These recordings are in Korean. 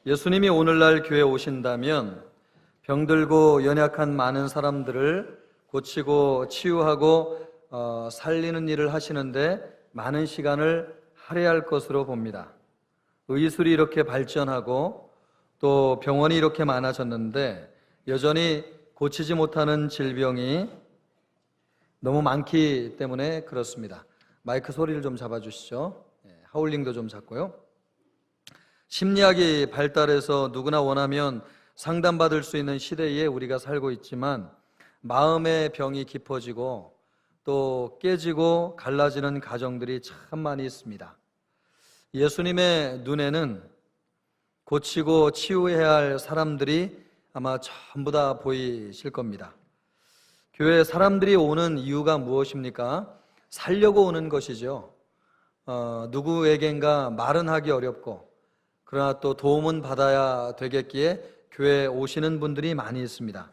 예수님이 오늘날 교회에 오신다면 병들고 연약한 많은 사람들을 고치고 치유하고 살리는 일을 하시는데 많은 시간을 할애할 것으로 봅니다. 의술이 이렇게 발전하고 또 병원이 이렇게 많아졌는데 여전히 고치지 못하는 질병이 너무 많기 때문에 그렇습니다. 마이크 소리를 좀 잡아주시죠. 하울링도 좀 잡고요. 심리학이 발달해서 누구나 원하면 상담받을 수 있는 시대에 우리가 살고 있지만 마음의 병이 깊어지고 또 깨지고 갈라지는 가정들이 참 많이 있습니다. 예수님의 눈에는 고치고 치유해야 할 사람들이 아마 전부 다 보이실 겁니다. 교회에 사람들이 오는 이유가 무엇입니까? 살려고 오는 것이죠. 누구에겐가 말은 하기 어렵고 그러나 또 도움은 받아야 되겠기에 교회에 오시는 분들이 많이 있습니다.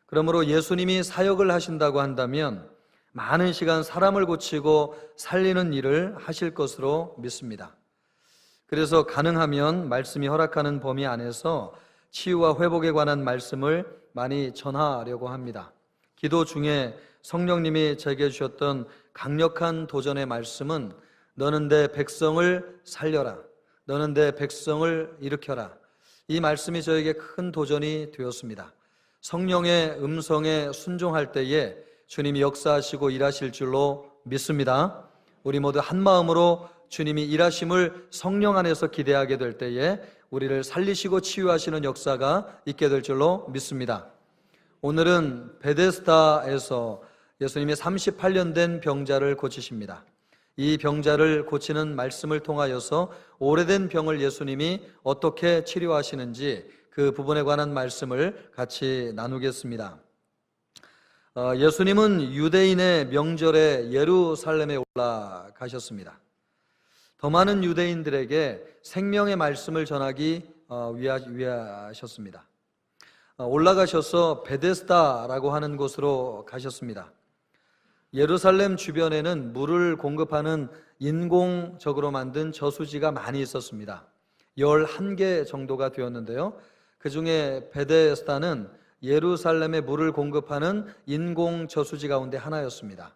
그러므로 예수님이 사역을 하신다고 한다면 많은 시간 사람을 고치고 살리는 일을 하실 것으로 믿습니다. 그래서 가능하면 말씀이 허락하는 범위 안에서 치유와 회복에 관한 말씀을 많이 전하려고 합니다. 기도 중에 성령님이 제게 주셨던 강력한 도전의 말씀은 너는 내 백성을 살려라, 너는 내 백성을 일으켜라. 이 말씀이 저에게 큰 도전이 되었습니다. 성령의 음성에 순종할 때에 주님이 역사하시고 일하실 줄로 믿습니다. 우리 모두 한 마음으로 주님이 일하심을 성령 안에서 기대하게 될 때에 우리를 살리시고 치유하시는 역사가 있게 될 줄로 믿습니다. 오늘은 베데스다에서 예수님이 38년 된 병자를 고치십니다. 이 병자를 고치는 말씀을 통하여서 오래된 병을 예수님이 어떻게 치료하시는지 그 부분에 관한 말씀을 같이 나누겠습니다. 예수님은 유대인의 명절에 예루살렘에 올라가셨습니다. 더 많은 유대인들에게 생명의 말씀을 전하기 위하셨습니다. 올라가셔서 베데스다라고 하는 곳으로 가셨습니다. 예루살렘 주변에는 물을 공급하는 인공적으로 만든 저수지가 많이 있었습니다. 11개 정도가 되었는데요. 그 중에 베데스다는 예루살렘에 물을 공급하는 인공 저수지 가운데 하나였습니다.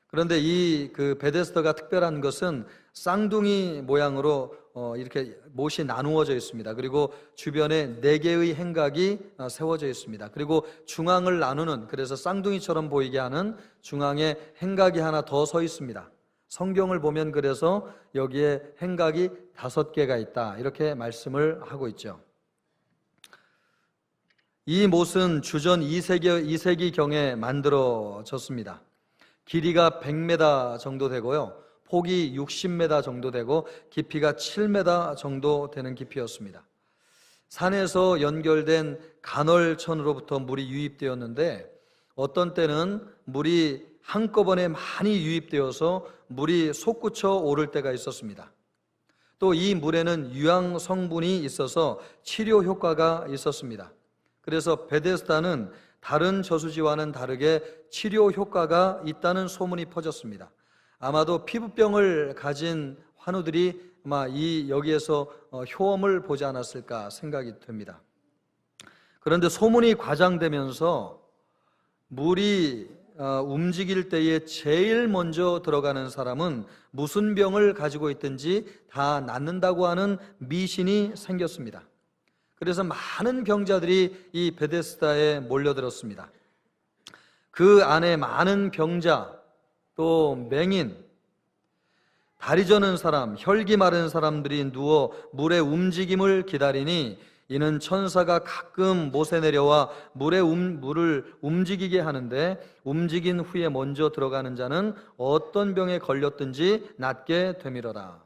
그런데 이 베데스다가 특별한 것은 쌍둥이 모양으로 이렇게 못이 나누어져 있습니다. 그리고 주변에 4개의 행각이 세워져 있습니다. 그리고 중앙을 나누는, 그래서 쌍둥이처럼 보이게 하는 중앙에 행각이 하나 더 서 있습니다. 성경을 보면 그래서 여기에 행각이 5개가 있다, 이렇게 말씀을 하고 있죠. 이 못은 주전 2세기경에 만들어졌습니다. 길이가 100m 정도 되고요, 폭이 60m 정도 되고 깊이가 7m 정도 되는 깊이였습니다. 산에서 연결된 간헐천으로부터 물이 유입되었는데 어떤 때는 물이 한꺼번에 많이 유입되어서 물이 솟구쳐 오를 때가 있었습니다. 또 이 물에는 유황 성분이 있어서 치료 효과가 있었습니다. 그래서 베데스다는 다른 저수지와는 다르게 치료 효과가 있다는 소문이 퍼졌습니다. 아마도 피부병을 가진 환우들이 아마 여기에서 효험을 보지 않았을까 생각이 됩니다. 그런데 소문이 과장되면서 물이 움직일 때에 제일 먼저 들어가는 사람은 무슨 병을 가지고 있든지 다 낫는다고 하는 미신이 생겼습니다. 그래서 많은 병자들이 이 베데스다에 몰려들었습니다. 그 안에 많은 병자, 또 맹인, 다리 저는 사람, 혈기 마른 사람들이 누워 물의 움직임을 기다리니 이는 천사가 가끔 못에 내려와 물을 움직이게 하는데 움직인 후에 먼저 들어가는 자는 어떤 병에 걸렸든지 낫게 되밀어라.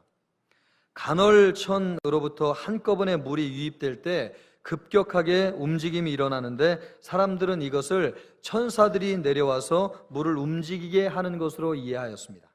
간헐천으로부터 한꺼번에 물이 유입될 때 급격하게 움직임이 일어나는데 사람들은 이것을 천사들이 내려와서 물을 움직이게 하는 것으로 이해하였습니다.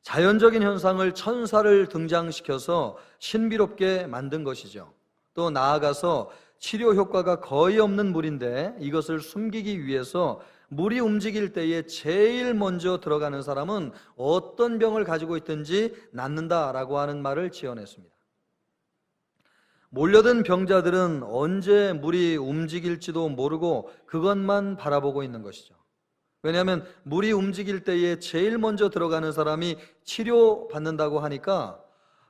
자연적인 현상을 천사를 등장시켜서 신비롭게 만든 것이죠. 또 나아가서 치료 효과가 거의 없는 물인데 이것을 숨기기 위해서 물이 움직일 때에 제일 먼저 들어가는 사람은 어떤 병을 가지고 있든지 낫는다라고 하는 말을 지어냈습니다. 몰려든 병자들은 언제 물이 움직일지도 모르고 그것만 바라보고 있는 것이죠. 왜냐하면 물이 움직일 때에 제일 먼저 들어가는 사람이 치료받는다고 하니까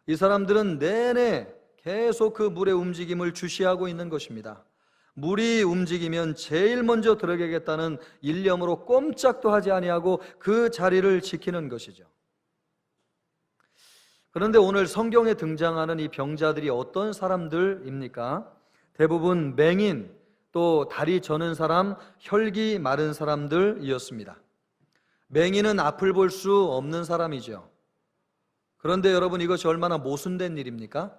이 사람들은 내내 계속 그 물의 움직임을 주시하고 있는 것입니다. 물이 움직이면 제일 먼저 들어가겠다는 일념으로 꼼짝도 하지 아니하고 그 자리를 지키는 것이죠. 그런데 오늘 성경에 등장하는 이 병자들이 어떤 사람들입니까? 대부분 맹인, 또 다리 저는 사람, 혈기 마른 사람들이었습니다. 맹인은 앞을 볼 수 없는 사람이죠. 그런데 여러분, 이것이 얼마나 모순된 일입니까?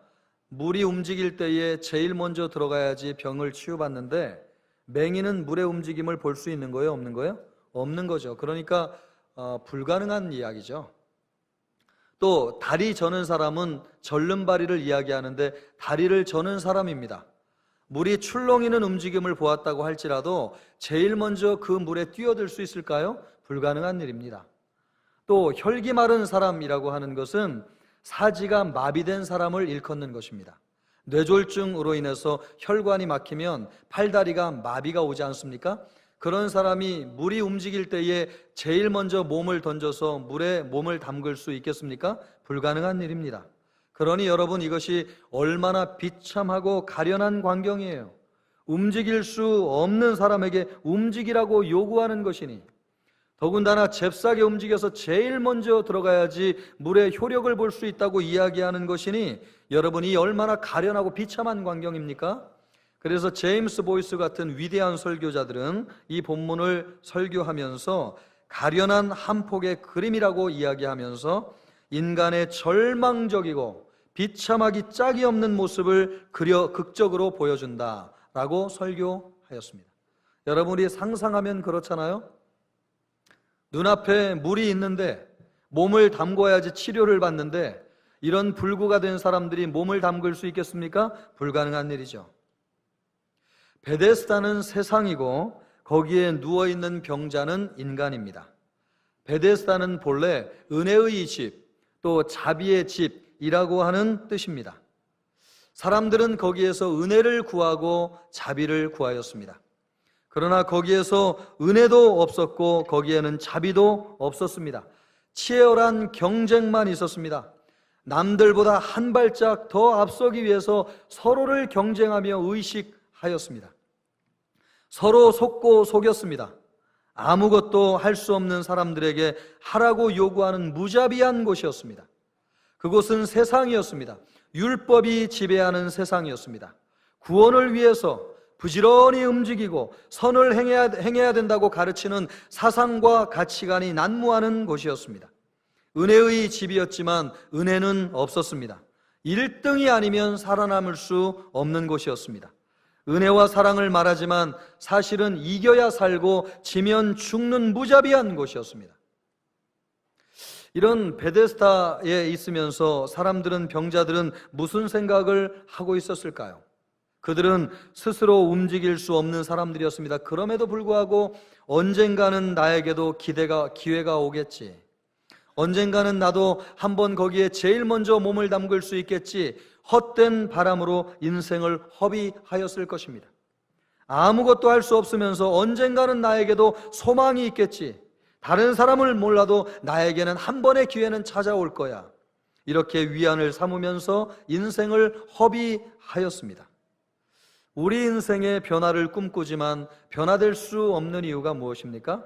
물이 움직일 때에 제일 먼저 들어가야지 병을 치유받는데 맹인은 물의 움직임을 볼 수 있는 거예요? 없는 거예요? 없는 거죠. 그러니까 불가능한 이야기죠. 또 다리 저는 사람은 절름발이를 이야기하는데 다리를 저는 사람입니다. 물이 출렁이는 움직임을 보았다고 할지라도 제일 먼저 그 물에 뛰어들 수 있을까요? 불가능한 일입니다. 또 혈기 마른 사람이라고 하는 것은 사지가 마비된 사람을 일컫는 것입니다. 뇌졸중으로 인해서 혈관이 막히면 팔다리가 마비가 오지 않습니까? 그런 사람이 물이 움직일 때에 제일 먼저 몸을 던져서 물에 몸을 담글 수 있겠습니까? 불가능한 일입니다. 그러니 여러분, 이것이 얼마나 비참하고 가련한 광경이에요. 움직일 수 없는 사람에게 움직이라고 요구하는 것이니, 더군다나 잽싸게 움직여서 제일 먼저 들어가야지 물의 효력을 볼 수 있다고 이야기하는 것이니 여러분이 얼마나 가련하고 비참한 광경입니까? 그래서 제임스 보이스 같은 위대한 설교자들은 이 본문을 설교하면서 가련한 한 폭의 그림이라고 이야기하면서 인간의 절망적이고 비참하기 짝이 없는 모습을 그려 극적으로 보여준다라고 설교하였습니다. 여러분이 상상하면 그렇잖아요? 눈앞에 물이 있는데 몸을 담궈야지 치료를 받는데 이런 불구가 된 사람들이 몸을 담글 수 있겠습니까? 불가능한 일이죠. 베데스다는 세상이고 거기에 누워있는 병자는 인간입니다. 베데스다는 본래 은혜의 집, 또 자비의 집이라고 하는 뜻입니다. 사람들은 거기에서 은혜를 구하고 자비를 구하였습니다. 그러나 거기에서 은혜도 없었고 거기에는 자비도 없었습니다. 치열한 경쟁만 있었습니다. 남들보다 한 발짝 더 앞서기 위해서 서로를 경쟁하며 의식하였습니다. 서로 속고 속였습니다. 아무것도 할 수 없는 사람들에게 하라고 요구하는 무자비한 곳이었습니다. 그곳은 세상이었습니다. 율법이 지배하는 세상이었습니다. 구원을 위해서 부지런히 움직이고 선을 행해야 된다고 가르치는 사상과 가치관이 난무하는 곳이었습니다. 은혜의 집이었지만 은혜는 없었습니다. 1등이 아니면 살아남을 수 없는 곳이었습니다. 은혜와 사랑을 말하지만 사실은 이겨야 살고 지면 죽는 무자비한 곳이었습니다. 이런 베데스다에 있으면서 사람들은, 병자들은 무슨 생각을 하고 있었을까요? 그들은 스스로 움직일 수 없는 사람들이었습니다. 그럼에도 불구하고 언젠가는 나에게도 기회가 오겠지. 언젠가는 나도 한번 거기에 제일 먼저 몸을 담글 수 있겠지. 헛된 바람으로 인생을 허비하였을 것입니다. 아무것도 할 수 없으면서 언젠가는 나에게도 소망이 있겠지. 다른 사람을 몰라도 나에게는 한 번의 기회는 찾아올 거야. 이렇게 위안을 삼으면서 인생을 허비하였습니다. 우리 인생의 변화를 꿈꾸지만 변화될 수 없는 이유가 무엇입니까?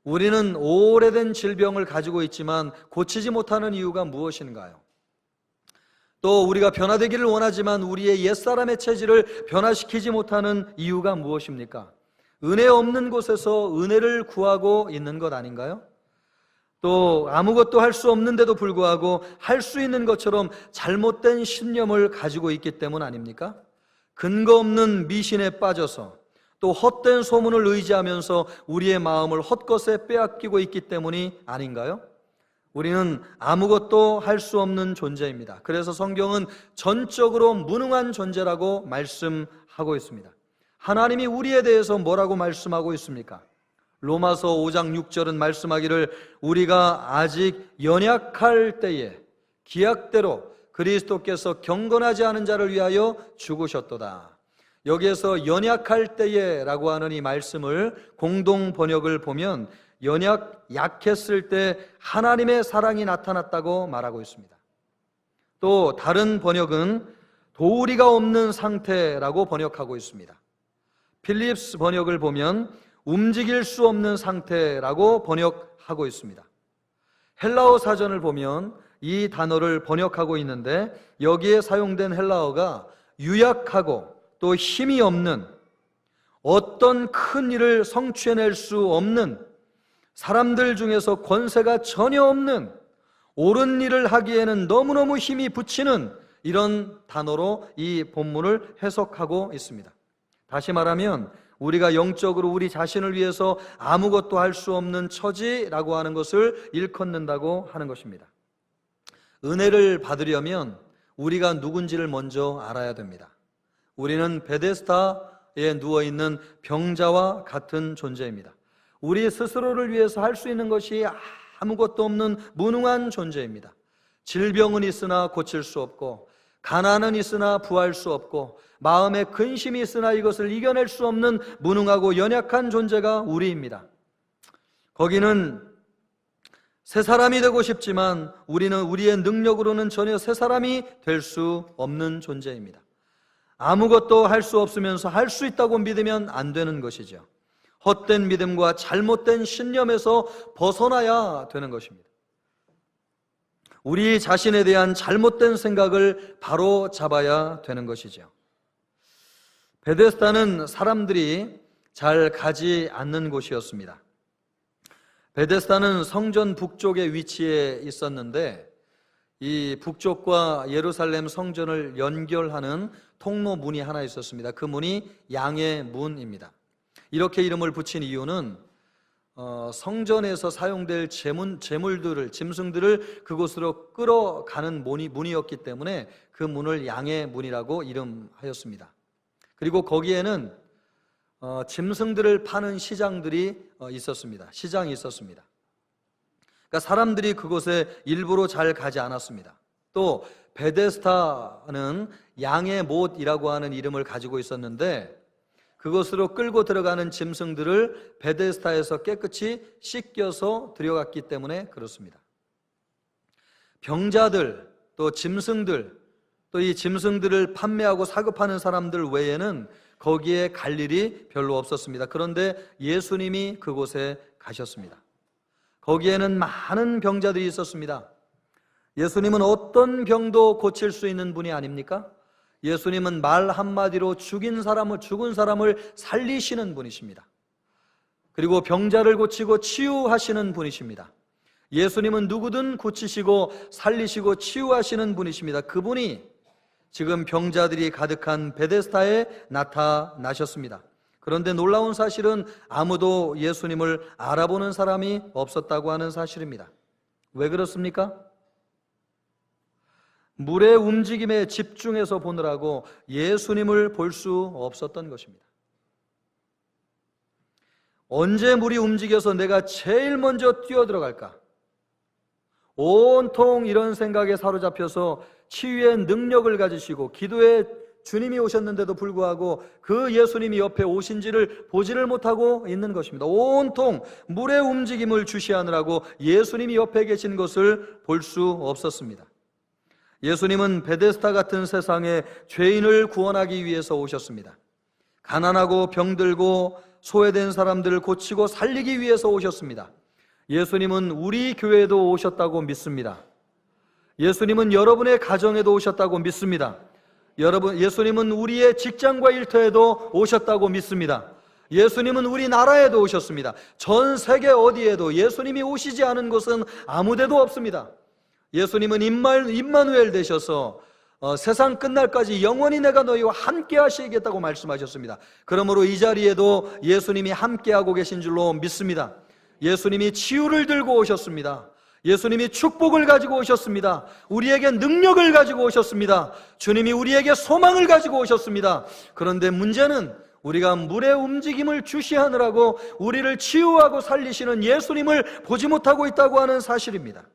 우리는 오래된 질병을 가지고 있지만 고치지 못하는 이유가 무엇인가요? 또 우리가 변화되기를 원하지만 우리의 옛사람의 체질을 변화시키지 못하는 이유가 무엇입니까? 은혜 없는 곳에서 은혜를 구하고 있는 것 아닌가요? 또 아무것도 할 수 없는데도 불구하고 할 수 있는 것처럼 잘못된 신념을 가지고 있기 때문 아닙니까? 근거 없는 미신에 빠져서 또 헛된 소문을 의지하면서 우리의 마음을 헛것에 빼앗기고 있기 때문이 아닌가요? 우리는 아무것도 할 수 없는 존재입니다. 그래서 성경은 전적으로 무능한 존재라고 말씀하고 있습니다. 하나님이 우리에 대해서 뭐라고 말씀하고 있습니까? 로마서 5장 6절은 말씀하기를 우리가 아직 연약할 때에 기약대로 그리스도께서 경건하지 않은 자를 위하여 죽으셨도다. 여기에서 연약할 때에 라고 하는 이 말씀을 공동 번역을 보면 약했을 때 하나님의 사랑이 나타났다고 말하고 있습니다. 또 다른 번역은 도리가 없는 상태라고 번역하고 있습니다. 필립스 번역을 보면 움직일 수 없는 상태라고 번역하고 있습니다. 헬라어 사전을 보면 이 단어를 번역하고 있는데 여기에 사용된 헬라어가 유약하고 또 힘이 없는, 어떤 큰 일을 성취해낼 수 없는, 사람들 중에서 권세가 전혀 없는, 옳은 일을 하기에는 너무너무 힘이 부치는 이런 단어로 이 본문을 해석하고 있습니다. 다시 말하면 우리가 영적으로 우리 자신을 위해서 아무것도 할 수 없는 처지라고 하는 것을 일컫는다고 하는 것입니다. 은혜를 받으려면 우리가 누군지를 먼저 알아야 됩니다. 우리는 베데스다에 누워있는 병자와 같은 존재입니다. 우리 스스로를 위해서 할 수 있는 것이 아무것도 없는 무능한 존재입니다. 질병은 있으나 고칠 수 없고, 가난은 있으나 부할 수 없고, 마음에 근심이 있으나 이것을 이겨낼 수 없는 무능하고 연약한 존재가 우리입니다. 거기는 새 사람이 되고 싶지만 우리는 우리의 능력으로는 전혀 새 사람이 될 수 없는 존재입니다. 아무것도 할 수 없으면서 할 수 있다고 믿으면 안 되는 것이죠. 헛된 믿음과 잘못된 신념에서 벗어나야 되는 것입니다. 우리 자신에 대한 잘못된 생각을 바로 잡아야 되는 것이죠. 베데스다는 사람들이 잘 가지 않는 곳이었습니다. 베데스다는 성전 북쪽에 위치해 있었는데 이 북쪽과 예루살렘 성전을 연결하는 통로 문이 하나 있었습니다. 그 문이 양의 문입니다. 이렇게 이름을 붙인 이유는 성전에서 사용될 제물들을, 짐승들을 그곳으로 끌어가는 문이었기 때문에 그 문을 양의 문이라고 이름하였습니다. 그리고 거기에는 짐승들을 파는 시장들이 있었습니다. 시장이 있었습니다. 그러니까 사람들이 그곳에 일부러 잘 가지 않았습니다. 또 베데스다는 양의 못이라고 하는 이름을 가지고 있었는데 그것으로 끌고 들어가는 짐승들을 베데스다에서 깨끗이 씻겨서 들여갔기 때문에 그렇습니다. 병자들, 또 짐승들, 또 이 짐승들을 판매하고 사급하는 사람들 외에는 거기에 갈 일이 별로 없었습니다. 그런데 예수님이 그곳에 가셨습니다. 거기에는 많은 병자들이 있었습니다. 예수님은 어떤 병도 고칠 수 있는 분이 아닙니까? 예수님은 말 한마디로 죽은 사람을 살리시는 분이십니다. 그리고 병자를 고치고 치유하시는 분이십니다. 예수님은 누구든 고치시고 살리시고 치유하시는 분이십니다. 그분이 지금 병자들이 가득한 베데스다에 나타나셨습니다. 그런데 놀라운 사실은 아무도 예수님을 알아보는 사람이 없었다고 하는 사실입니다. 왜 그렇습니까? 물의 움직임에 집중해서 보느라고 예수님을 볼 수 없었던 것입니다. 언제 물이 움직여서 내가 제일 먼저 뛰어들어갈까? 온통 이런 생각에 사로잡혀서 치유의 능력을 가지시고 기도에 주님이 오셨는데도 불구하고 그 예수님이 옆에 오신지를 보지를 못하고 있는 것입니다. 온통 물의 움직임을 주시하느라고 예수님이 옆에 계신 것을 볼 수 없었습니다. 예수님은 베데스다 같은 세상에 죄인을 구원하기 위해서 오셨습니다. 가난하고 병들고 소외된 사람들을 고치고 살리기 위해서 오셨습니다. 예수님은 우리 교회에도 오셨다고 믿습니다. 예수님은 여러분의 가정에도 오셨다고 믿습니다. 예수님은 우리의 직장과 일터에도 오셨다고 믿습니다. 예수님은 우리나라에도 오셨습니다. 전 세계 어디에도 예수님이 오시지 않은 곳은 아무데도 없습니다. 예수님은 임마누엘 되셔서 세상 끝날까지 영원히 내가 너희와 함께 하시겠다고 말씀하셨습니다. 그러므로 이 자리에도 예수님이 함께하고 계신 줄로 믿습니다. 예수님이 치유를 들고 오셨습니다. 예수님이 축복을 가지고 오셨습니다. 우리에게 능력을 가지고 오셨습니다. 주님이 우리에게 소망을 가지고 오셨습니다. 그런데 문제는 우리가 물의 움직임을 주시하느라고 우리를 치유하고 살리시는 예수님을 보지 못하고 있다고 하는 사실입니다.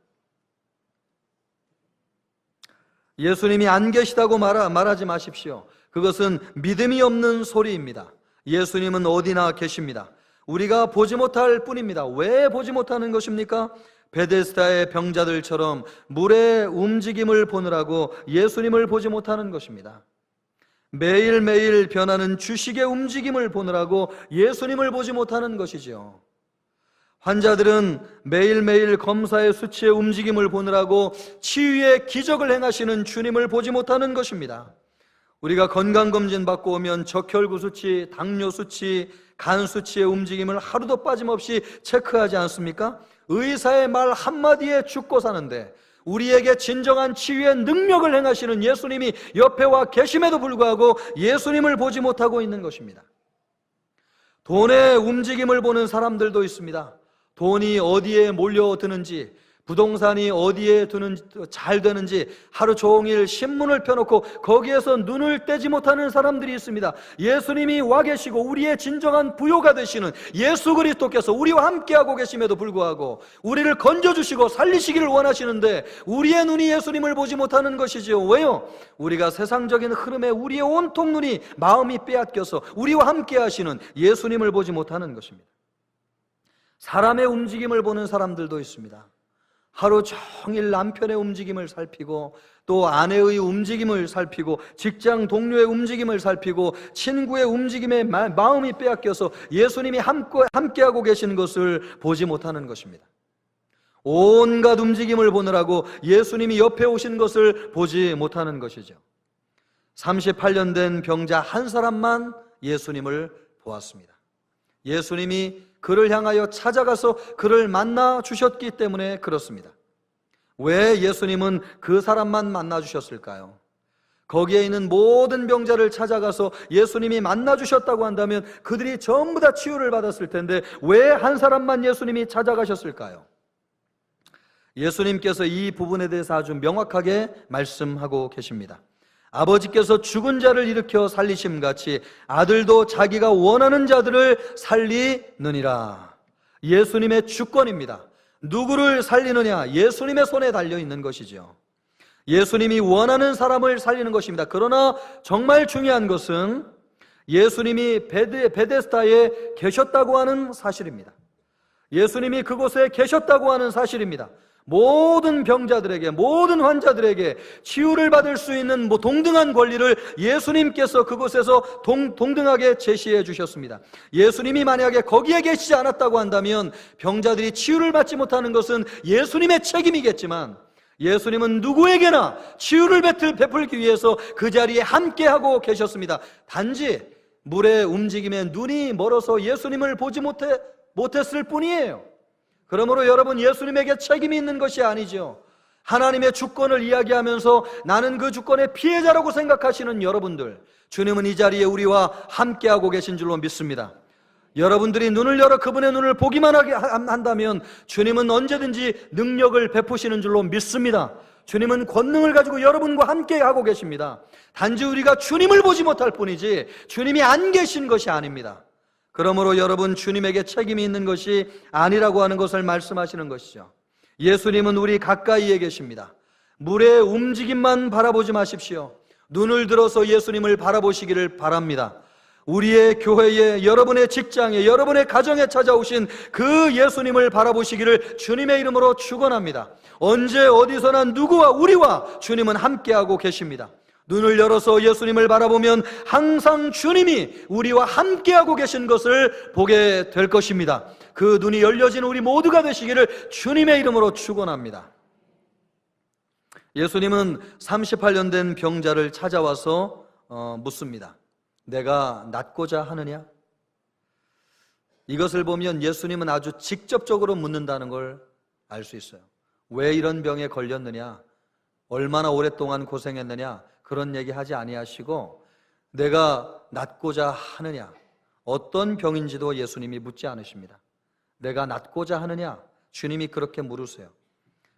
예수님이 안 계시다고 말하지 마십시오. 그것은 믿음이 없는 소리입니다. 예수님은 어디나 계십니다. 우리가 보지 못할 뿐입니다. 왜 보지 못하는 것입니까? 베데스다의 병자들처럼 물의 움직임을 보느라고 예수님을 보지 못하는 것입니다. 매일매일 변하는 주식의 움직임을 보느라고 예수님을 보지 못하는 것이죠. 환자들은 매일매일 검사의 수치의 움직임을 보느라고 치유의 기적을 행하시는 주님을 보지 못하는 것입니다. 우리가 건강검진 받고 오면 적혈구 수치, 당뇨 수치, 간 수치의 움직임을 하루도 빠짐없이 체크하지 않습니까? 의사의 말 한마디에 죽고 사는데 우리에게 진정한 치유의 능력을 행하시는 예수님이 옆에 와 계심에도 불구하고 예수님을 보지 못하고 있는 것입니다. 돈의 움직임을 보는 사람들도 있습니다. 돈이 어디에 몰려드는지, 부동산이 어디에 잘 되는지 하루 종일 신문을 펴놓고 거기에서 눈을 떼지 못하는 사람들이 있습니다. 예수님이 와 계시고 우리의 진정한 부요가 되시는 예수 그리스도께서 우리와 함께하고 계심에도 불구하고 우리를 건져주시고 살리시기를 원하시는데 우리의 눈이 예수님을 보지 못하는 것이지요. 왜요? 우리가 세상적인 흐름에 우리의 온통 눈이, 마음이 빼앗겨서 우리와 함께하시는 예수님을 보지 못하는 것입니다. 사람의 움직임을 보는 사람들도 있습니다. 하루 종일 남편의 움직임을 살피고 또 아내의 움직임을 살피고 직장 동료의 움직임을 살피고 친구의 움직임에 마음이 빼앗겨서 예수님이 함께하고 계시는 것을 보지 못하는 것입니다. 온갖 움직임을 보느라고 예수님이 옆에 오신 것을 보지 못하는 것이죠. 38년 된 병자 한 사람만 예수님을 보았습니다. 예수님이 그를 향하여 찾아가서 그를 만나 주셨기 때문에 그렇습니다. 왜 예수님은 그 사람만 만나 주셨을까요? 거기에 있는 모든 병자를 찾아가서 예수님이 만나 주셨다고 한다면 그들이 전부 다 치유를 받았을 텐데 왜 한 사람만 예수님이 찾아가셨을까요? 예수님께서 이 부분에 대해서 아주 명확하게 말씀하고 계십니다. 아버지께서 죽은 자를 일으켜 살리심같이 아들도 자기가 원하는 자들을 살리느니라. 예수님의 주권입니다. 누구를 살리느냐? 예수님의 손에 달려있는 것이죠. 예수님이 원하는 사람을 살리는 것입니다. 그러나 정말 중요한 것은 예수님이 베데스다에 계셨다고 하는 사실입니다. 예수님이 그곳에 계셨다고 하는 사실입니다. 모든 병자들에게, 모든 환자들에게 치유를 받을 수 있는 동등한 권리를 예수님께서 그곳에서 동등하게 제시해 주셨습니다. 예수님이 만약에 거기에 계시지 않았다고 한다면 병자들이 치유를 받지 못하는 것은 예수님의 책임이겠지만 예수님은 누구에게나 치유를 베풀기 위해서 그 자리에 함께하고 계셨습니다. 단지 물의 움직임에 눈이 멀어서 예수님을 보지 못했을 뿐이에요. 그러므로 여러분, 예수님에게 책임이 있는 것이 아니죠. 하나님의 주권을 이야기하면서 나는 그 주권의 피해자라고 생각하시는 여러분들, 주님은 이 자리에 우리와 함께하고 계신 줄로 믿습니다. 여러분들이 눈을 열어 그분의 눈을 보기만 하게 한다면 주님은 언제든지 능력을 베푸시는 줄로 믿습니다. 주님은 권능을 가지고 여러분과 함께하고 계십니다. 단지 우리가 주님을 보지 못할 뿐이지 주님이 안 계신 것이 아닙니다. 그러므로 여러분, 주님에게 책임이 있는 것이 아니라고 하는 것을 말씀하시는 것이죠. 예수님은 우리 가까이에 계십니다. 물의 움직임만 바라보지 마십시오. 눈을 들어서 예수님을 바라보시기를 바랍니다. 우리의 교회에, 여러분의 직장에, 여러분의 가정에 찾아오신 그 예수님을 바라보시기를 주님의 이름으로 축원합니다. 언제 어디서나 누구와 우리와 주님은 함께하고 계십니다. 눈을 열어서 예수님을 바라보면 항상 주님이 우리와 함께하고 계신 것을 보게 될 것입니다. 그 눈이 열려진 우리 모두가 되시기를 주님의 이름으로 축원합니다. 예수님은 38년 된 병자를 찾아와서 묻습니다. 내가 낫고자 하느냐? 이것을 보면 예수님은 아주 직접적으로 묻는다는 걸 알 수 있어요. 왜 이런 병에 걸렸느냐? 얼마나 오랫동안 고생했느냐? 그런 얘기 하지 아니하시고 내가 낫고자 하느냐? 어떤 병인지도 예수님이 묻지 않으십니다. 내가 낫고자 하느냐? 주님이 그렇게 물으세요.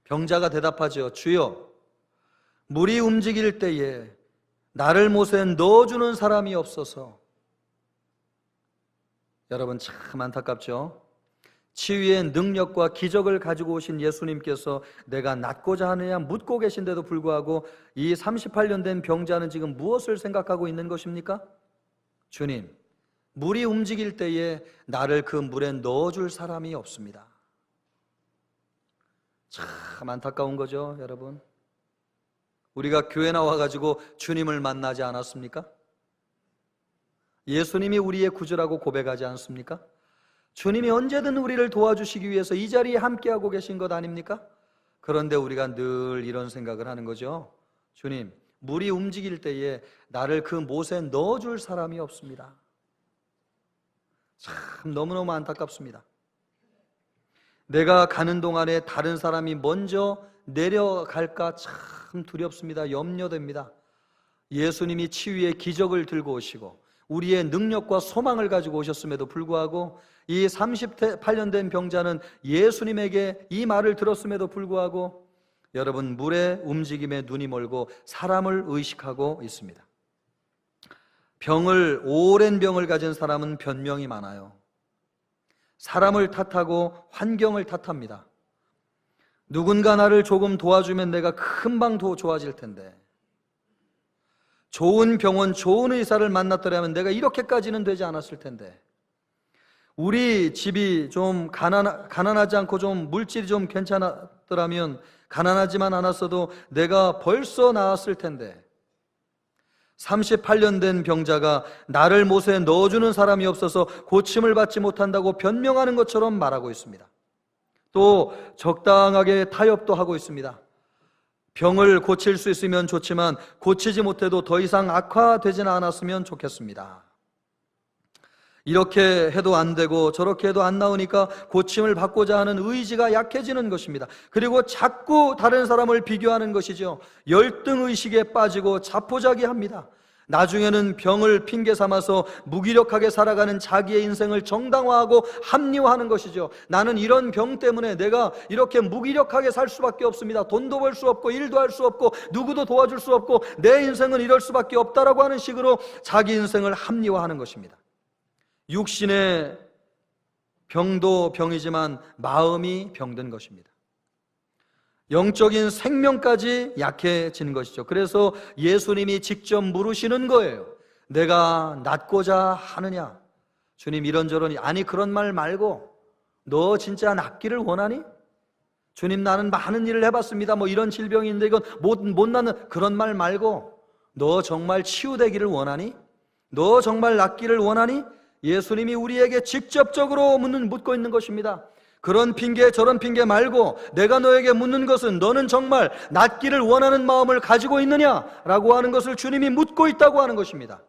병자가 대답하죠. 주여, 물이 움직일 때에 나를 못에 넣어주는 사람이 없어서. 여러분, 참 안타깝죠? 치유의 능력과 기적을 가지고 오신 예수님께서 내가 낫고자 하느냐 묻고 계신데도 불구하고 이 38년 된 병자는 지금 무엇을 생각하고 있는 것입니까? 주님, 물이 움직일 때에 나를 그 물에 넣어줄 사람이 없습니다. 참 안타까운 거죠, 여러분. 우리가 교회 나와가지고 주님을 만나지 않았습니까? 예수님이 우리의 구주라고 고백하지 않습니까? 주님이 언제든 우리를 도와주시기 위해서 이 자리에 함께하고 계신 것 아닙니까? 그런데 우리가 늘 이런 생각을 하는 거죠. 주님, 물이 움직일 때에 나를 그 못에 넣어줄 사람이 없습니다. 참 너무너무 안타깝습니다. 내가 가는 동안에 다른 사람이 먼저 내려갈까 참 두렵습니다. 염려됩니다. 예수님이 치유의 기적을 들고 오시고 우리의 능력과 소망을 가지고 오셨음에도 불구하고 이 38년 된 병자는 예수님에게 이 말을 들었음에도 불구하고 여러분, 물의 움직임에 눈이 멀고 사람을 의식하고 있습니다. 오랜 병을 가진 사람은 변명이 많아요. 사람을 탓하고 환경을 탓합니다. 누군가 나를 조금 도와주면 내가 금방 더 좋아질 텐데, 좋은 병원, 좋은 의사를 만났더라면 내가 이렇게까지는 되지 않았을 텐데, 우리 집이 좀 가난하지 않고 좀 물질이 좀 괜찮았더라면, 가난하지만 않았어도 내가 벌써 나았을 텐데, 38년 된 병자가 나를 못에 넣어주는 사람이 없어서 고침을 받지 못한다고 변명하는 것처럼 말하고 있습니다. 또 적당하게 타협도 하고 있습니다. 병을 고칠 수 있으면 좋지만 고치지 못해도 더 이상 악화되지는 않았으면 좋겠습니다. 이렇게 해도 안 되고 저렇게 해도 안 나오니까 고침을 받고자 하는 의지가 약해지는 것입니다. 그리고 자꾸 다른 사람을 비교하는 것이죠. 열등의식에 빠지고 자포자기합니다. 나중에는 병을 핑계 삼아서 무기력하게 살아가는 자기의 인생을 정당화하고 합리화하는 것이죠. 나는 이런 병 때문에 내가 이렇게 무기력하게 살 수밖에 없습니다. 돈도 벌 수 없고 일도 할 수 없고 누구도 도와줄 수 없고 내 인생은 이럴 수밖에 없다라고 하는 식으로 자기 인생을 합리화하는 것입니다. 육신의 병도 병이지만 마음이 병든 것입니다. 영적인 생명까지 약해지는 것이죠. 그래서 예수님이 직접 물으시는 거예요. 내가 낫고자 하느냐? 주님, 이런저런, 아니 그런 말 말고 너 진짜 낫기를 원하니? 주님, 나는 많은 일을 해봤습니다. 뭐 이런 질병인데 이건 못 낫는, 그런 말 말고 너 정말 치유되기를 원하니? 너 정말 낫기를 원하니? 예수님이 우리에게 직접적으로 묻고 있는 것입니다. 그런 핑계 저런 핑계 말고 내가 너에게 묻는 것은 너는 정말 낫기를 원하는 마음을 가지고 있느냐라고 하는 것을 주님이 묻고 있다고 하는 것입니다.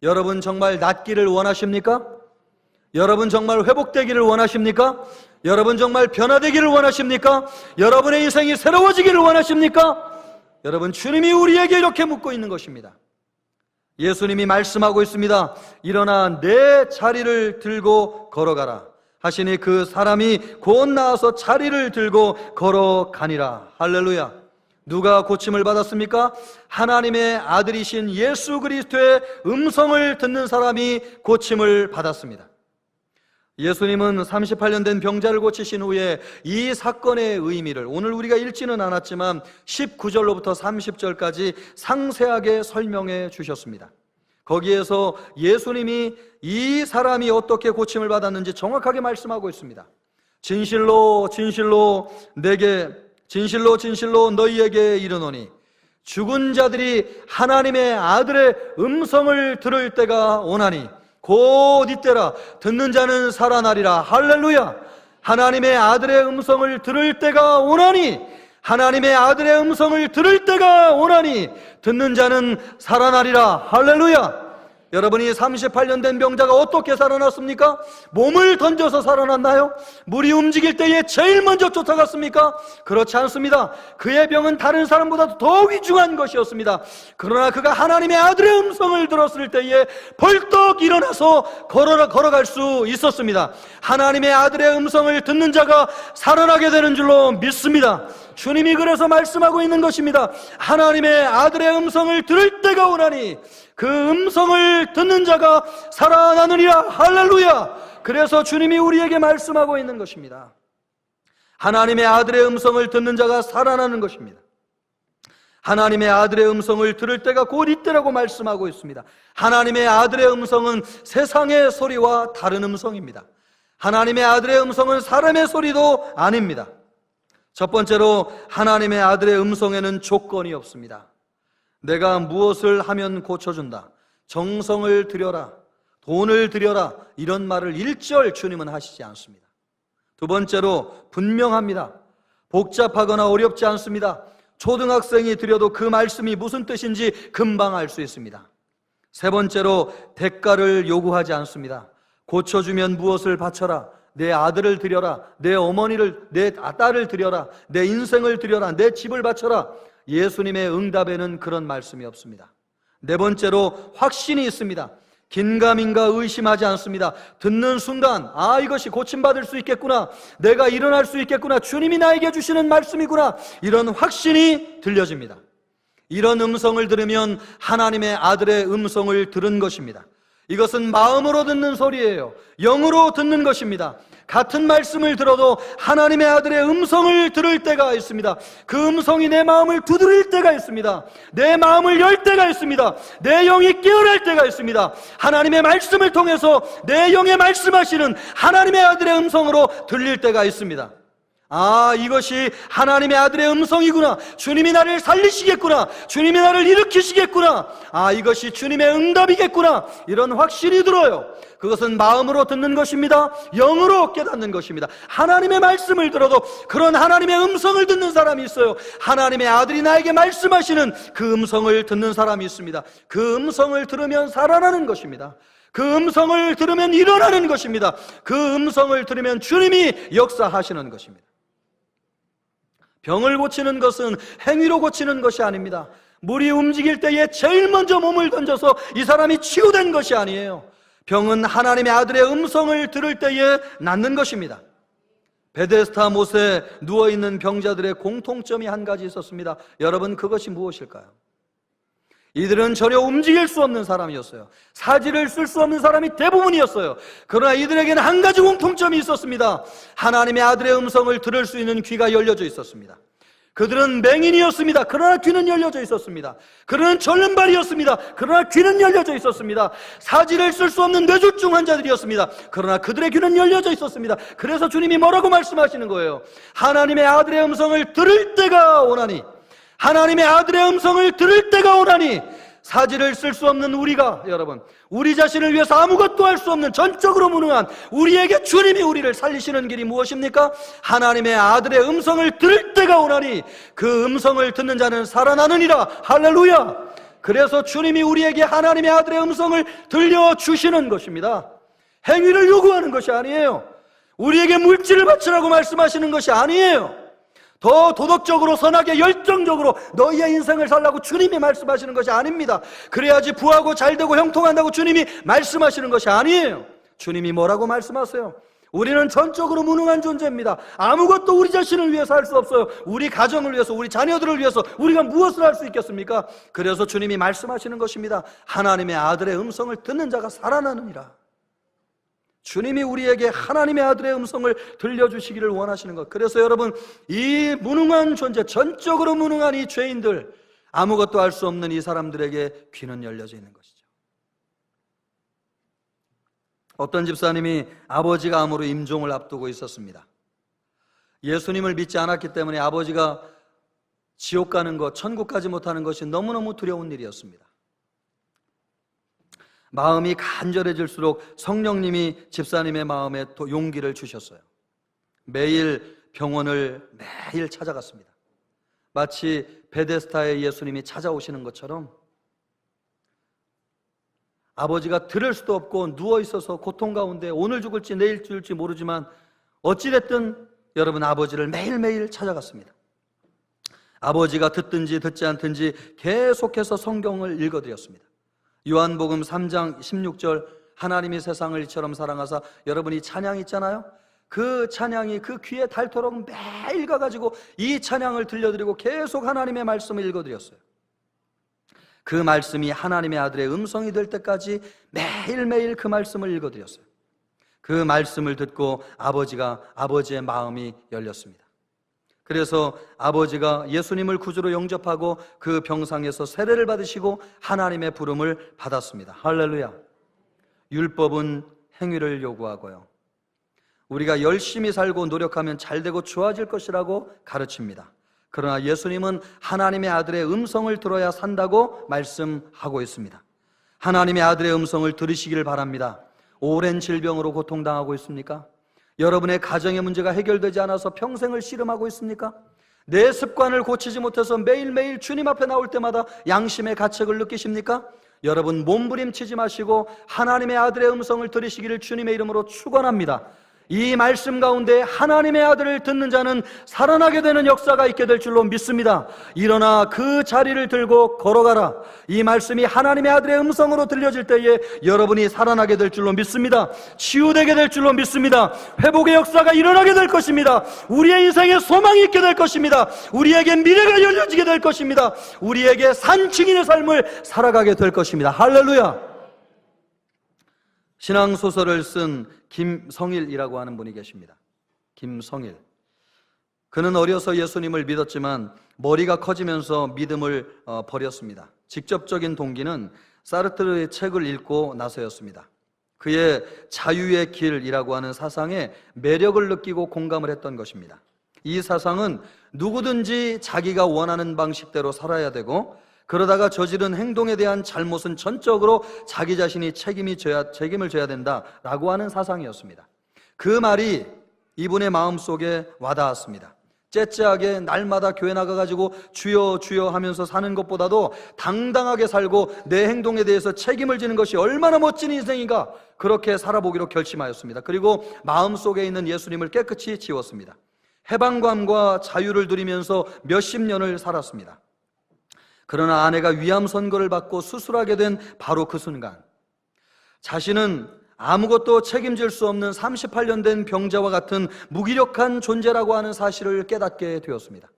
여러분 정말 낫기를 원하십니까? 여러분 정말 회복되기를 원하십니까? 여러분 정말 변화되기를 원하십니까? 여러분의 인생이 새로워지기를 원하십니까? 여러분, 주님이 우리에게 이렇게 묻고 있는 것입니다. 예수님이 말씀하고 있습니다. 일어나 내 자리를 들고 걸어가라 하시니 그 사람이 곧 나와서 자리를 들고 걸어가니라. 할렐루야. 누가 고침을 받았습니까? 하나님의 아들이신 예수 그리스도의 음성을 듣는 사람이 고침을 받았습니다. 예수님은 38년 된 병자를 고치신 후에 이 사건의 의미를 오늘 우리가 읽지는 않았지만 19절로부터 30절까지 상세하게 설명해 주셨습니다. 거기에서 예수님이 이 사람이 어떻게 고침을 받았는지 정확하게 말씀하고 있습니다. 진실로 진실로 너희에게 이르노니 죽은 자들이 하나님의 아들의 음성을 들을 때가 오나니 곧 이때라. 듣는 자는 살아나리라. 할렐루야. 하나님의 아들의 음성을 들을 때가 오나니, 하나님의 아들의 음성을 들을 때가 오나니 듣는 자는 살아나리라. 할렐루야. 여러분이 38년 된 병자가 어떻게 살아났습니까? 몸을 던져서 살아났나요? 물이 움직일 때에 제일 먼저 쫓아갔습니까? 그렇지 않습니다. 그의 병은 다른 사람보다 더 위중한 것이었습니다. 그러나 그가 하나님의 아들의 음성을 들었을 때에 벌떡 일어나서 걸어갈 수 있었습니다. 하나님의 아들의 음성을 듣는 자가 살아나게 되는 줄로 믿습니다. 주님이 그래서 말씀하고 있는 것입니다. 하나님의 아들의 음성을 들을 때가 오나니 그 음성을 음성을 듣는 자가 살아나느니라. 할렐루야. 그래서 주님이 우리에게 말씀하고 있는 것입니다. 하나님의 아들의 음성을 듣는 자가 살아나는 것입니다. 하나님의 아들의 음성을 들을 때가 곧 이때라고 말씀하고 있습니다. 하나님의 아들의 음성은 세상의 소리와 다른 음성입니다. 하나님의 아들의 음성은 사람의 소리도 아닙니다. 첫 번째로 하나님의 아들의 음성에는 조건이 없습니다. 내가 무엇을 하면 고쳐준다, 정성을 들여라, 돈을 들여라, 이런 말을 일절 주님은 하시지 않습니다. 두 번째로 분명합니다. 복잡하거나 어렵지 않습니다. 초등학생이 들여도 그 말씀이 무슨 뜻인지 금방 알 수 있습니다. 세 번째로 대가를 요구하지 않습니다. 고쳐주면 무엇을 바쳐라, 내 아들을 드려라, 내 어머니를, 내 딸을 드려라, 내 인생을 드려라, 내 집을 바쳐라. 예수님의 응답에는 그런 말씀이 없습니다. 네 번째로 확신이 있습니다. 긴가민가 의심하지 않습니다. 듣는 순간 이것이 고침받을 수 있겠구나, 내가 일어날 수 있겠구나, 주님이 나에게 주시는 말씀이구나, 이런 확신이 들려집니다. 이런 음성을 들으면 하나님의 아들의 음성을 들은 것입니다. 이것은 마음으로 듣는 소리예요. 영으로 듣는 것입니다. 같은 말씀을 들어도 하나님의 아들의 음성을 들을 때가 있습니다. 그 음성이 내 마음을 두드릴 때가 있습니다. 내 마음을 열 때가 있습니다. 내 영이 깨어날 때가 있습니다. 하나님의 말씀을 통해서 내 영에 말씀하시는 하나님의 아들의 음성으로 들릴 때가 있습니다. 이것이 하나님의 아들의 음성이구나, 주님이 나를 살리시겠구나, 주님이 나를 일으키시겠구나, 이것이 주님의 응답이겠구나, 이런 확신이 들어요. 그것은 마음으로 듣는 것입니다. 영으로 깨닫는 것입니다. 하나님의 말씀을 들어도 그런 하나님의 음성을 듣는 사람이 있어요. 하나님의 아들이 나에게 말씀하시는 그 음성을 듣는 사람이 있습니다. 그 음성을 들으면 살아나는 것입니다. 그 음성을 들으면 일어나는 것입니다. 그 음성을 들으면 주님이 역사하시는 것입니다. 병을 고치는 것은 행위로 고치는 것이 아닙니다. 물이 움직일 때에 제일 먼저 몸을 던져서 이 사람이 치유된 것이 아니에요. 병은 하나님의 아들의 음성을 들을 때에 낫는 것입니다. 베데스다 못에 누워있는 병자들의 공통점이 한 가지 있었습니다. 여러분, 그것이 무엇일까요? 이들은 전혀 움직일 수 없는 사람이었어요. 사지를 쓸 수 없는 사람이 대부분이었어요. 그러나 이들에게는 한 가지 공통점이 있었습니다. 하나님의 아들의 음성을 들을 수 있는 귀가 열려져 있었습니다. 그들은 맹인이었습니다. 그러나 귀는 열려져 있었습니다. 그들은 절름발이었습니다. 그러나 귀는 열려져 있었습니다. 사지를 쓸 수 없는 뇌졸중 환자들이었습니다. 그러나 그들의 귀는 열려져 있었습니다. 그래서 주님이 뭐라고 말씀하시는 거예요? 하나님의 아들의 음성을 들을 때가 오나니, 하나님의 아들의 음성을 들을 때가 오나니, 사지를 쓸 수 없는 우리가, 여러분, 우리 자신을 위해서 아무것도 할 수 없는 전적으로 무능한 우리에게 주님이 우리를 살리시는 길이 무엇입니까? 하나님의 아들의 음성을 들을 때가 오나니 그 음성을 듣는 자는 살아나느니라. 할렐루야. 그래서 주님이 우리에게 하나님의 아들의 음성을 들려주시는 것입니다. 행위를 요구하는 것이 아니에요. 우리에게 물질을 바치라고 말씀하시는 것이 아니에요. 더 도덕적으로 선하게 열정적으로 너희의 인생을 살라고 주님이 말씀하시는 것이 아닙니다. 그래야지 부하고 잘되고 형통한다고 주님이 말씀하시는 것이 아니에요. 주님이 뭐라고 말씀하세요? 우리는 전적으로 무능한 존재입니다. 아무것도 우리 자신을 위해서 할 수 없어요. 우리 가정을 위해서, 우리 자녀들을 위해서 우리가 무엇을 할 수 있겠습니까? 그래서 주님이 말씀하시는 것입니다. 하나님의 아들의 음성을 듣는 자가 살아나느니라. 주님이 우리에게 하나님의 아들의 음성을 들려주시기를 원하시는 것. 그래서 여러분, 이 무능한 존재, 전적으로 무능한 이 죄인들, 아무것도 할 수 없는 이 사람들에게 귀는 열려져 있는 것이죠. 어떤 집사님이 아버지가 암으로 임종을 앞두고 있었습니다. 예수님을 믿지 않았기 때문에 아버지가 지옥 가는 것, 천국 가지 못하는 것이 너무너무 두려운 일이었습니다. 마음이 간절해질수록 성령님이 집사님의 마음에 또 용기를 주셨어요. 매일 병원을 매일 찾아갔습니다. 마치 베데스다의 예수님이 찾아오시는 것처럼 아버지가 들을 수도 없고 누워있어서 고통 가운데 오늘 죽을지 내일 죽을지 모르지만 어찌됐든 여러분, 아버지를 매일매일 찾아갔습니다. 아버지가 듣든지 듣지 않든지 계속해서 성경을 읽어드렸습니다. 요한복음 3장 16절, 하나님이 세상을 이처럼 사랑하사, 여러분이 찬양 있잖아요. 그 찬양이 그 귀에 닳도록 매일 가가지고 이 찬양을 들려드리고 계속 하나님의 말씀을 읽어드렸어요. 그 말씀이 하나님의 아들의 음성이 될 때까지 매일매일 그 말씀을 읽어드렸어요. 그 말씀을 듣고 아버지의 마음이 열렸습니다. 그래서 아버지가 예수님을 구주로 영접하고 그 병상에서 세례를 받으시고 하나님의 부름을 받았습니다. 할렐루야. 율법은 행위를 요구하고요, 우리가 열심히 살고 노력하면 잘되고 좋아질 것이라고 가르칩니다. 그러나 예수님은 하나님의 아들의 음성을 들어야 산다고 말씀하고 있습니다. 하나님의 아들의 음성을 들으시기를 바랍니다. 오랜 질병으로 고통당하고 있습니까? 여러분의 가정의 문제가 해결되지 않아서 평생을 씨름하고 있습니까? 내 습관을 고치지 못해서 매일매일 주님 앞에 나올 때마다 양심의 가책을 느끼십니까? 여러분, 몸부림치지 마시고 하나님의 아들의 음성을 들으시기를 주님의 이름으로 축원합니다. 이 말씀 가운데 하나님의 아들을 듣는 자는 살아나게 되는 역사가 있게 될 줄로 믿습니다. 일어나 그 자리를 들고 걸어가라. 이 말씀이 하나님의 아들의 음성으로 들려질 때에 여러분이 살아나게 될 줄로 믿습니다. 치유되게 될 줄로 믿습니다. 회복의 역사가 일어나게 될 것입니다. 우리의 인생에 소망이 있게 될 것입니다. 우리에게 미래가 열려지게 될 것입니다. 우리에게 산 증인의 삶을 살아가게 될 것입니다. 할렐루야. 신앙소설을 쓴 김성일이라고 하는 분이 계십니다. 김성일. 그는 어려서 예수님을 믿었지만 머리가 커지면서 믿음을 버렸습니다. 직접적인 동기는 사르트르의 책을 읽고 나서였습니다. 그의 자유의 길이라고 하는 사상에 매력을 느끼고 공감을 했던 것입니다. 이 사상은 누구든지 자기가 원하는 방식대로 살아야 되고, 그러다가 저지른 행동에 대한 잘못은 전적으로 자기 자신이 책임을 져야 된다라고 하는 사상이었습니다. 그 말이 이분의 마음속에 와닿았습니다. 째째하게 날마다 교회 나가가지고 주여 주여 하면서 사는 것보다도 당당하게 살고 내 행동에 대해서 책임을 지는 것이 얼마나 멋진 인생인가, 그렇게 살아보기로 결심하였습니다. 그리고 마음속에 있는 예수님을 깨끗이 지웠습니다. 해방감과 자유를 누리면서 몇십 년을 살았습니다. 그러나 아내가 위암 선고를 받고 수술하게 된 바로 그 순간, 자신은 아무것도 책임질 수 없는 38년 된 병자와 같은 무기력한 존재라고 하는 사실을 깨닫게 되었습니다.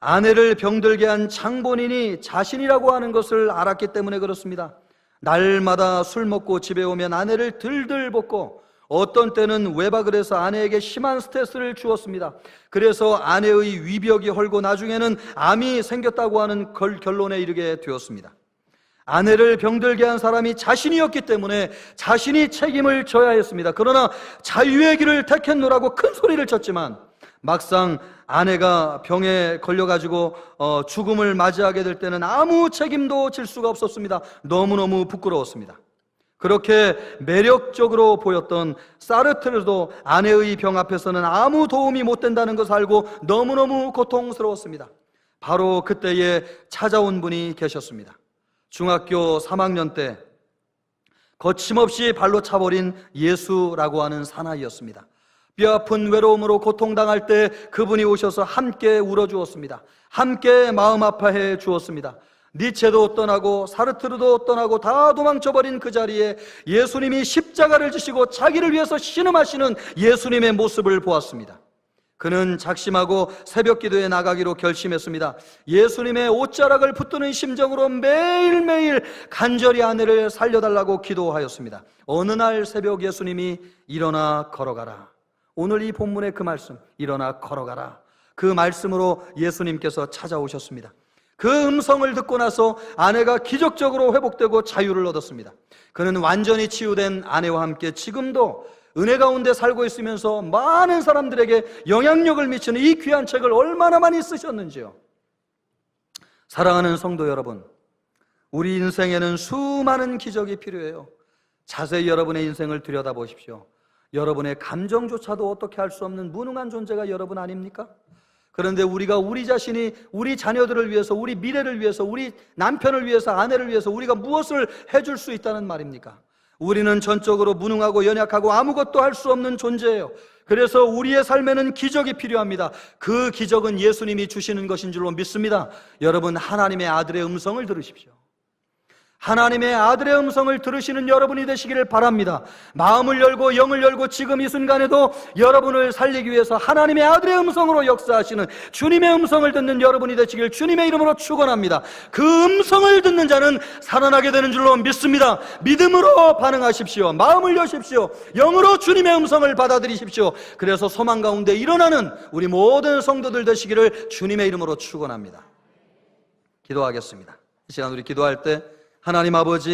아내를 병들게 한 장본인이 자신이라고 하는 것을 알았기 때문에 그렇습니다. 날마다 술 먹고 집에 오면 아내를 들들 볶고 어떤 때는 외박을 해서 아내에게 심한 스트레스를 주었습니다. 그래서 아내의 위벽이 헐고 나중에는 암이 생겼다고 하는 결론에 이르게 되었습니다. 아내를 병들게 한 사람이 자신이었기 때문에 자신이 책임을 져야 했습니다. 그러나 자유의 길을 택했노라고 큰 소리를 쳤지만 막상 아내가 병에 걸려가지고 죽음을 맞이하게 될 때는 아무 책임도 질 수가 없었습니다. 너무너무 부끄러웠습니다. 그렇게 매력적으로 보였던 사르트르도 아내의 병 앞에서는 아무 도움이 못 된다는 것을 알고 너무너무 고통스러웠습니다. 바로 그때에 찾아온 분이 계셨습니다. 중학교 3학년 때 거침없이 발로 차버린 예수라고 하는 사나이였습니다. 뼈아픈 외로움으로 고통당할 때 그분이 오셔서 함께 울어주었습니다. 함께 마음 아파해 주었습니다. 니체도 떠나고 사르트르도 떠나고 다 도망쳐버린 그 자리에 예수님이 십자가를 지시고 자기를 위해서 신음하시는 예수님의 모습을 보았습니다. 그는 작심하고 새벽 기도에 나가기로 결심했습니다. 예수님의 옷자락을 붙드는 심정으로 매일매일 간절히 아내를 살려달라고 기도하였습니다. 어느 날 새벽 예수님이 일어나 걸어가라. 오늘 이 본문의 그 말씀, 일어나 걸어가라, 그 말씀으로 예수님께서 찾아오셨습니다. 그 음성을 듣고 나서 아내가 기적적으로 회복되고 자유를 얻었습니다. 그는 완전히 치유된 아내와 함께 지금도 은혜 가운데 살고 있으면서 많은 사람들에게 영향력을 미치는 이 귀한 책을 얼마나 많이 쓰셨는지요. 사랑하는 성도 여러분, 우리 인생에는 수많은 기적이 필요해요. 자세히 여러분의 인생을 들여다보십시오. 여러분의 감정조차도 어떻게 할 수 없는 무능한 존재가 여러분 아닙니까? 그런데 우리가 우리 자신이 우리 자녀들을 위해서, 우리 미래를 위해서, 우리 남편을 위해서, 아내를 위해서 우리가 무엇을 해줄 수 있다는 말입니까? 우리는 전적으로 무능하고 연약하고 아무것도 할 수 없는 존재예요. 그래서 우리의 삶에는 기적이 필요합니다. 그 기적은 예수님이 주시는 것인 줄로 믿습니다. 여러분, 하나님의 아들의 음성을 들으십시오. 하나님의 아들의 음성을 들으시는 여러분이 되시기를 바랍니다. 마음을 열고 영을 열고 지금 이 순간에도 여러분을 살리기 위해서 하나님의 아들의 음성으로 역사하시는 주님의 음성을 듣는 여러분이 되시길 주님의 이름으로 축원합니다. 그 음성을 듣는 자는 살아나게 되는 줄로 믿습니다. 믿음으로 반응하십시오. 마음을 여십시오. 영으로 주님의 음성을 받아들이십시오. 그래서 소망 가운데 일어나는 우리 모든 성도들 되시기를 주님의 이름으로 축원합니다. 기도하겠습니다. 이 시간 우리 기도할 때 하나님 아버지,